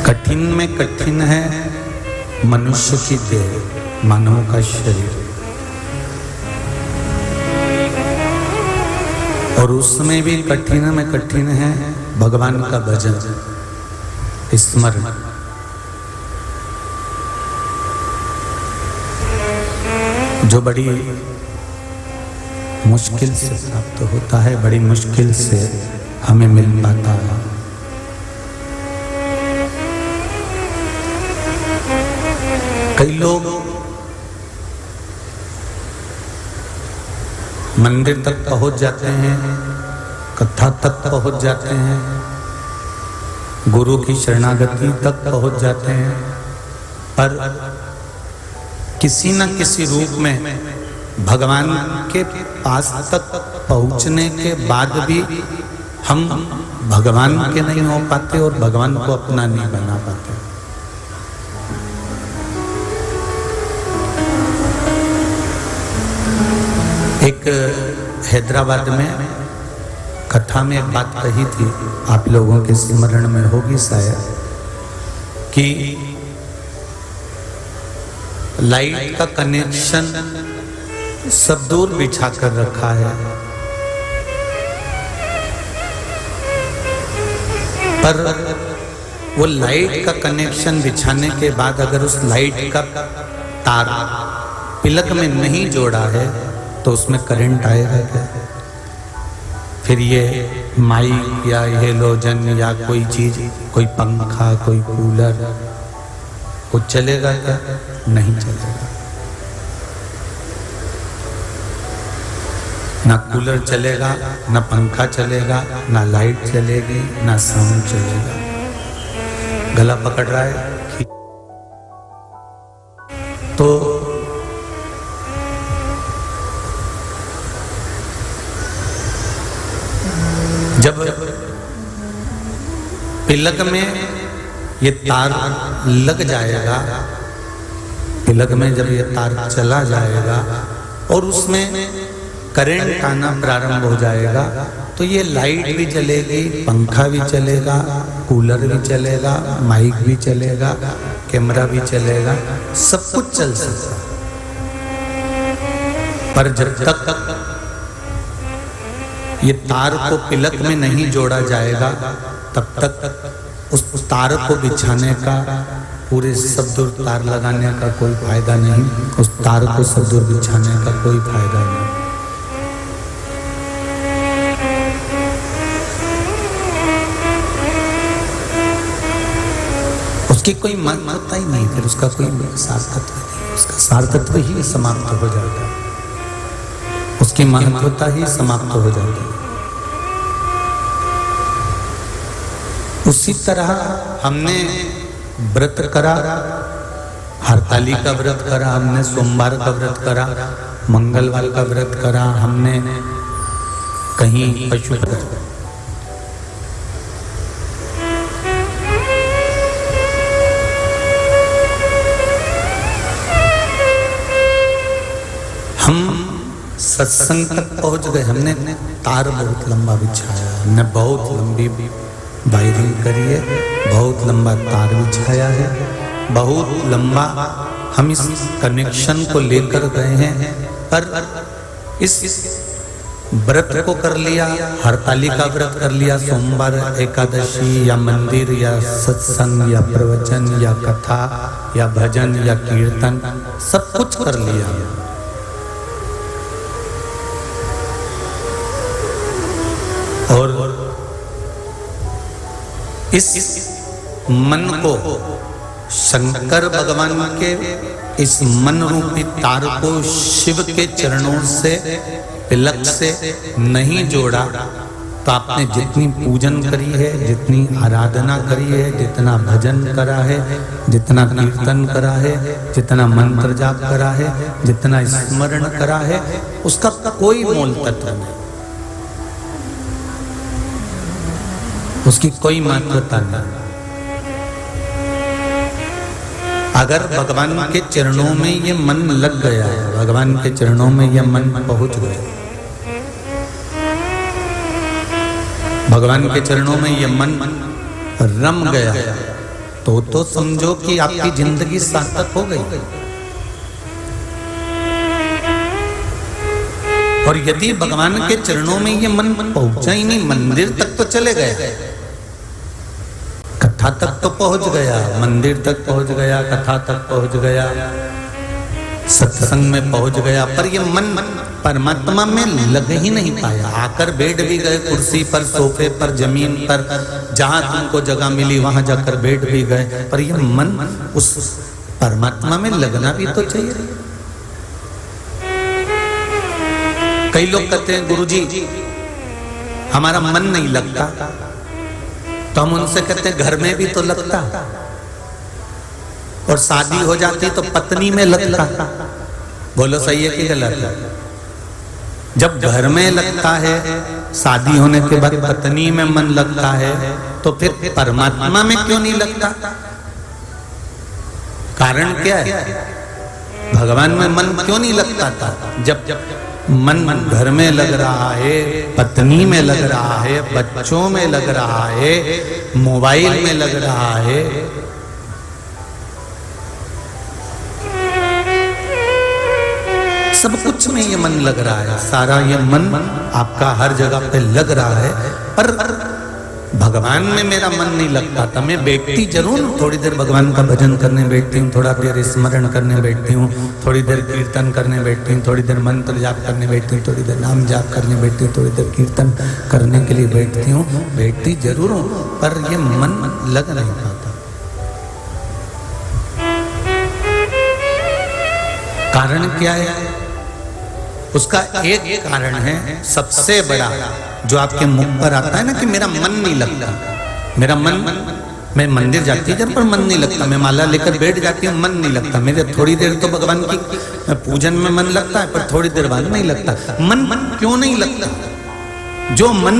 कठिन में कठिन है मनुष्य की देह, मानव का शरीर, और उसमें भी कठिन में कठिन है भगवान का भजन, स्मरण। जो बड़ी मुश्किल से प्राप्त होता है, बड़ी मुश्किल से हमें मिल पाता है। कई लोग मंदिर तक पहुंच जाते हैं, कथा तक पहुंच जाते हैं, गुरु की शरणागति तक पहुंच जाते हैं, पर किसी न किसी रूप में भगवान के पास तक पहुंचने के बाद भी हम भगवान के नहीं हो पाते और भगवान को अपना नहीं बना पाते। एक हैदराबाद में कथा में एक बात कही थी, आप लोगों के स्मरण में होगी शायद, कि लाइट का कनेक्शन सब दूर बिछा कर रखा है, पर वो लाइट का कनेक्शन बिछाने के बाद अगर उस लाइट का तार पिलक में नहीं जोड़ा है तो उसमें करंट आएगा क्या? फिर ये माइक या हेलोजन या कोई चीज, कोई पंखा, कोई कूलर, कुछ चलेगा क्या? नहीं चलेगा। ना कूलर चलेगा, ना पंखा चलेगा, ना लाइट चलेगी, ना साउंड चलेगा। गला पकड़ रहा है तो जब पिलक में ये तार लग जाएगा, पिलक में जब ये तार चला जाएगा और उसमें करंट आना प्रारंभ हो जाएगा, तो ये लाइट भी चलेगी, पंखा भी चलेगा, कूलर भी चलेगा, माइक भी चलेगा, कैमरा भी चलेगा, सब कुछ चल सकता। पर जब तक ये तार को पिलक में नहीं जोड़ा जाएगा, तब तक उस तार को बिछाने का, पूरे सब दूर तार लगाने का कोई फायदा नहीं, उस तार को सब दूर बिछाने का कोई फायदा नहीं। उसकी कोई महत्वता ही नहीं, फिर उसका कोई सार्थत्व नहीं, उसका सार्थत्व ही समाप्त हो जाता है, उसकी महत्वता ही समाप्त हो जाती है। उसी तरह हमने व्रत करा, हरताली का व्रत करा, हमने सोमवार का व्रत करा, मंगलवार का व्रत करा, हमने कहीं पशु हम सत्संग तक पहुंच गए, हमने तार बहुत लंबा बिछाया, हमने बहुत लंबी वायरिंग करी है, बहुत लंबा तार बिछाया है, बहुत लंबा हम इस कनेक्शन को लेकर गए हैं, पर इस व्रत को कर लिया, हरताली का व्रत कर लिया, सोमवार, एकादशी या मंदिर या सत्संग या प्रवचन या कथा या भजन या कीर्तन, सब कुछ कर लिया, और इस मन को शंकर भगवान के इस मन रूपी तार को शिव के चरणों से, तिलक से नहीं जोड़ा, तो आपने जितनी पूजन करी है, जितनी आराधना करी है, जितना भजन करा है, जितना कीर्तन करा है, जितना मंत्र जाप करा है, जितना स्मरण करा है, उसका कोई मोल तत्व नहीं, उसकी कोई महत्वता नहीं। अगर भगवान के चरणों में ये मन लग गया है, भगवान के चरणों में ये मन पहुंच गया, भगवान के चरणों में ये मन रम गया, तो समझो कि आपकी जिंदगी सार्थक हो गई। और यदि भगवान के चरणों में ये मन पहुंचा ही नहीं, मंदिर तक तो चले गए, कथा तक तो पहुंच गया, मंदिर तक पहुंच गया, कथा तक पहुंच गया, सत्संग में पहुंच गया, पर ये मन परमात्मा में लग ही नहीं पाया। आकर बैठ भी गए कुर्सी पर, सोफे पर, जमीन पर, जहां तुमको जगह मिली वहां जाकर बैठ भी गए, पर ये मन उस परमात्मा में लगना भी तो चाहिए। कई लोग कहते हैं गुरुजी हमारा मन नहीं लगता, तो हम उनसे कहते हैं घर में भी तो लगता, और शादी हो जाती तो पत्नी में लगता। बोलो सही है कि गलत है? जब घर में लगता है, शादी होने के बाद पत्नी में मन लगता है, तो फिर परमात्मा में क्यों नहीं लगता? कारण क्या है? भगवान में मन क्यों नहीं लगता था? जब मन घर में लग रहा है, पत्नी में लग रहा है, बच्चों में लग रहा है, मोबाइल में लग रहा है, सब कुछ में ये मन लग रहा है, सारा ये मन आपका हर जगह पे लग रहा है, पर भगवान में मेरा मन नहीं लगता था। मैं बैठती जरूर, थोड़ी देर भगवान का भजन करने बैठती हूँ, थोड़ा देर स्मरण करने बैठती हूँ, थोड़ी देर कीर्तन करने बैठती हूँ, थोड़ी देर मंत्र जाप करने बैठती हूँ, थोड़ी देर नाम जाप करने बैठती हूँ, थोड़ी देर कीर्तन करने के लिए बैठती हूँ, बैठती जरूर हूँ, पर ये मन लग नहीं पाता। कारण क्या है? उसका एक कारण है सबसे बड़ा, जो आपके मुख पर आता है ना कि मेरा मन नहीं लगता, मेरा मन, मैं मंदिर जाती है जब पर मन नहीं लगता, मैं माला लेकर बैठ जाती हूँ, मन नहीं लगता मेरे, थोड़ी देर तो भगवान की पूजन में मन लगता है, पर थोड़ी देर बाद नहीं लगता। मन क्यों नहीं लगता? जो मन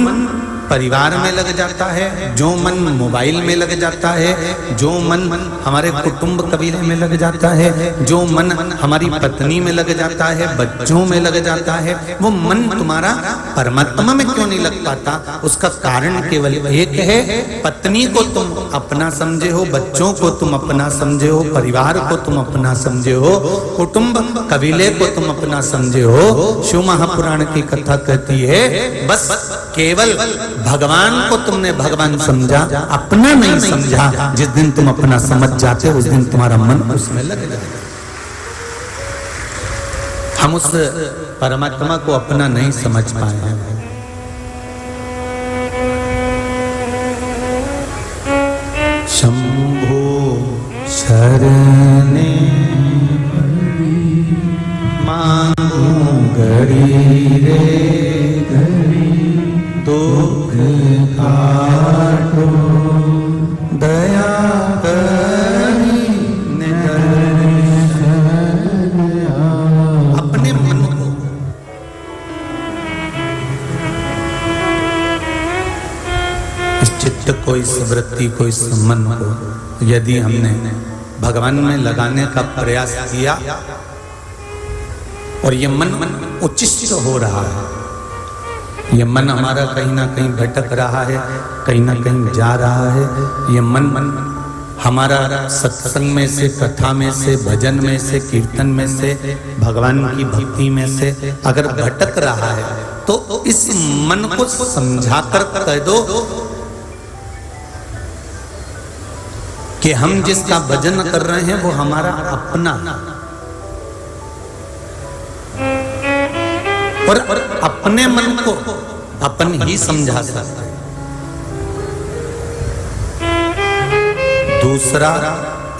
परिवार में लग जाता है, जो मन मोबाइल में लग जाता है, जो मन हमारे कुटुंब कबीले में लग जाता है, जो मन हमारी पत्नी में लग जाता है, बच्चों में लग जाता है, वो मन तुम्हारा परमात्मा में क्यों नहीं लग पाता? उसका कारण केवल एक है, पत्नी को तुम अपना समझे हो, बच्चों को तुम अपना समझे हो, परिवार को तुम अपना समझे हो, कुटुंब कबीले को तुम अपना समझे हो। शिव महापुराण की कथा कहती है, बस केवल भगवान को तुमने भगवान समझा, अपना नहीं समझा। जिस दिन तुम अपना समझ जाते हो, उस दिन तुम्हारा मन उसमें लग जाएगा। हम उस परमात्मा को अपना नहीं समझ पाए हैं। शंभो शरणे मांगू घड़ी रे घड़ी, दुख काटो दया करी निदर्शन। अपने मन को इस चित्त को, इस वृत्ति को, इस मन को यदि हमने भगवान में लगाने का प्रयास किया और ये मन उच्चिष्ट हो रहा है, ये मन हमारा कहीं ना कहीं भटक रहा है, कहीं ना कहीं जा रहा है, ये मन हमारा सत्संग में से, कथा में से, भजन में से, कीर्तन में से, भगवान की भक्ति में से अगर भटक रहा है, तो इस मन को समझाकर कह दो कि हम जिसका भजन कर रहे हैं वो हमारा अपना, और अपने मन को अपन ही समझा सकते हैं। दूसरा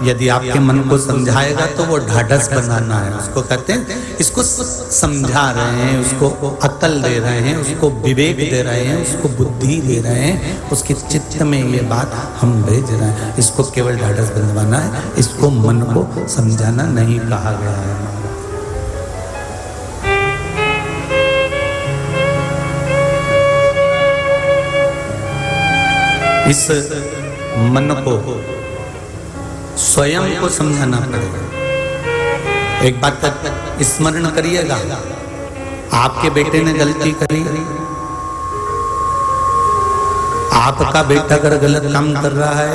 यदि आपके मन को समझाएगा तो वो ढाढ़स बनाना है, उसको कहते हैं, इसको समझा रहे हैं, उसको अकल दे रहे हैं, उसको विवेक दे रहे हैं, उसको बुद्धि दे रहे हैं, उसके चित्त में ये बात हम भेज रहे हैं। इसको केवल ढाढ़स बंधवाना है, इसको मन को समझाना नहीं कहा गया है। इस मन को स्वयं को समझाना पड़ेगा। एक बात स्मरण करिएगा, आपके बेटे ने गलती करी, आपका बेटा अगर गलत काम कर रहा है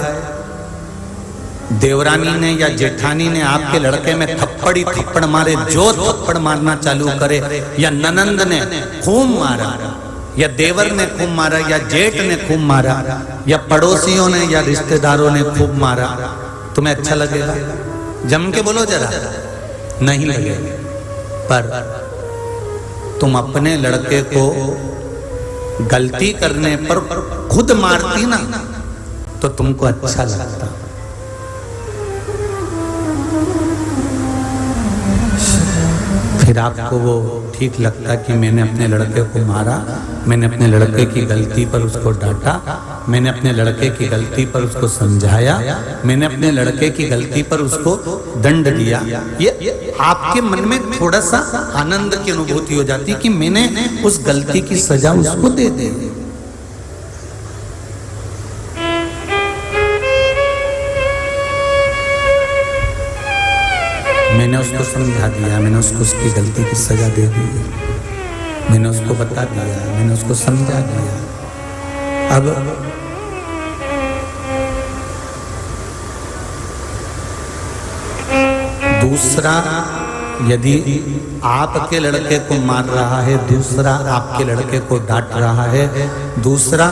देवरानी ने या जेठानी ने आपके लड़के में थप्पड़ी थप्पड़ मारे, जो थप्पड़ मारना चालू करे, या ननंद ने खूब मारा, या देवर ने खूब मारा, या जेठ ने खूब मारा, या पड़ोसियों ने या रिश्तेदारों ने खूब मारा, तुम्हें अच्छा लगेगा? जम के बोलो जरा, नहीं लगेगा। पर तुम अपने लड़के को गलती करने पर खुद मारती ना तो तुमको अच्छा लगता। फिर आपको वो ठीक लगता कि मैंने अपने लड़के को मारा, मैंने अपने लड़के की गलती पर उसको डांटा, मैंने अपने लड़के की गलती पर उसको समझाया, मैंने अपने लड़के की गलती पर उसको दंड दिया। ये आपके मन में थोड़ा सा आनंद की अनुभूति हो जाती कि मैंने उस गलती की सजा उसको दे दी। मैंने उसको समझा दिया, मैंने उसको उसकी गलती की सजा दे दी, मैंने उसको बता दिया, मैंने उसको समझा दिया। अब दूसरा यदि आपके लड़के को मार रहा है, दूसरा आपके लड़के को डांट रहा है, दूसरा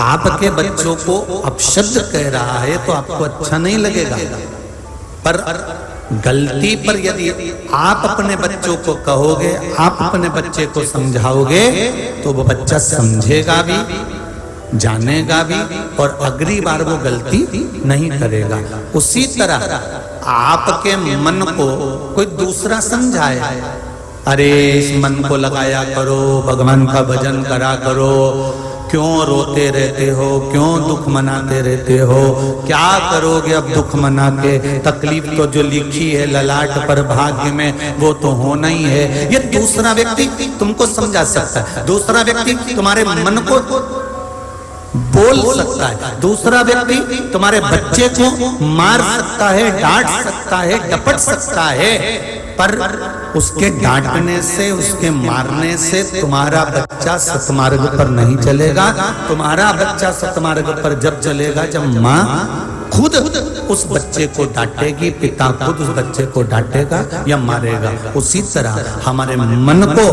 आपके बच्चों को अपशब्द कह रहा है तो आपको अच्छा नहीं लगेगा। पर गलती पर यदि आप अपने बच्चों को कहोगे, आप अपने बच्चे को समझाओगे तो वो बच्चा समझेगा भी, जानेगा भी और अगली बार वो गलती नहीं करेगा। उसी तरह आपके मन को कोई दूसरा समझाए, अरे इस मन को लगाया करो, भगवान का भजन करा करो, क्यों रोते रहते हो, क्यों दुख मनाते रहते हो, क्या करोगे अब दुख मना के, तकलीफ तो जो लिखी है ललाट पर भाग्य में वो तो होना ही है। ये दूसरा व्यक्ति तुमको समझा सकता है, दूसरा व्यक्ति तुम्हारे मन को बोल सकता है, दूसरा व्यक्ति तुम्हारे बच्चे को मार सकता है, डांट सकता है, डपट सकता है, पर उसके डांटने से, उसके मारने से तुम्हारा बच्चा सतमार्ग पर नहीं चलेगा। तुम्हारा बच्चा सतमार्ग पर जब चलेगा जब माँ खुद उस बच्चे को डांटेगी, पिता खुद उस बच्चे को डांटेगा या मारेगा। उसी तरह हमारे मन को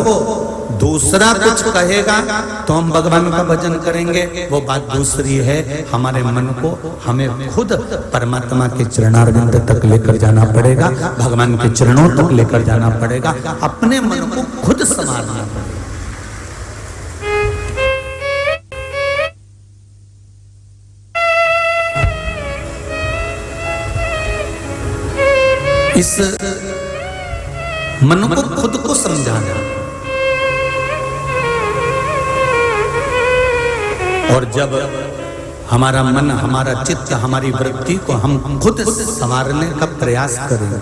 दूसरा कुछ कहेगा तो हम भगवान का भजन करेंगे, वो बात दूसरी है। हमारे मन को हमें खुद परमात्मा के चरणारविंद तक लेकर जाना पड़ेगा, भगवान के चरणों तक लेकर जाना पड़ेगा, अपने मन को खुद संभालना पड़ेगा। इस मन को खुद को समझाना, और जब हमारा मन, हमारा चित्त, हमारी वृत्ति को हम खुद संवारने का प्रयास करेंगे,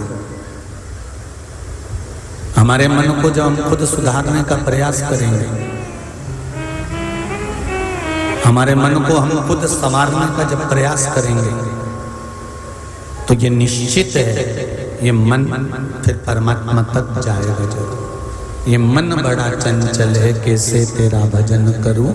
हमारे मन को जब हम खुद सुधारने का प्रयास करेंगे, हमारे मन को हम खुद संवारने का जब प्रयास करेंगे तो ये निश्चित है ये मन फिर परमात्मा तक जाएगा जरूर। ये मन बड़ा चंचल है, कैसे तेरा भजन करूं,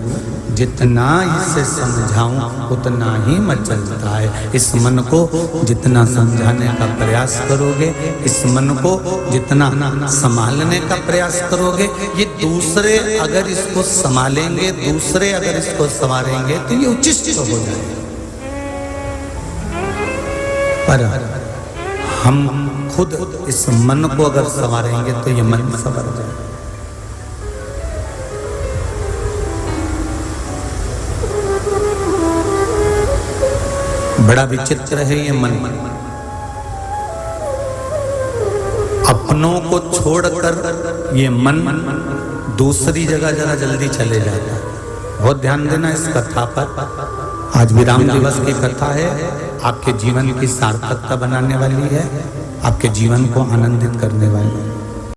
जितना इसे समझाऊं उतना ही मचलता है। इस मन को जितना समझाने का प्रयास करोगे, इस मन को जितना संभालने का प्रयास करोगे, ये दूसरे अगर इसको संभालेंगे, दूसरे अगर इसको संवारेंगे तो ये उचित हो जाएगा। पर हम खुद इस मन को अगर संवारेंगे तो ये मन संवर जाए। बड़ा विचित्र है ये मन, अपनों को छोड़कर ये मन दूसरी जगह जरा जल्दी चले जाता है। बहुत ध्यान देना इस कथा पर। आज विराम दिवस की कथा है, आपके जीवन की सार्थकता बनाने वाली है, आपके जीवन को आनंदित करने वाली है।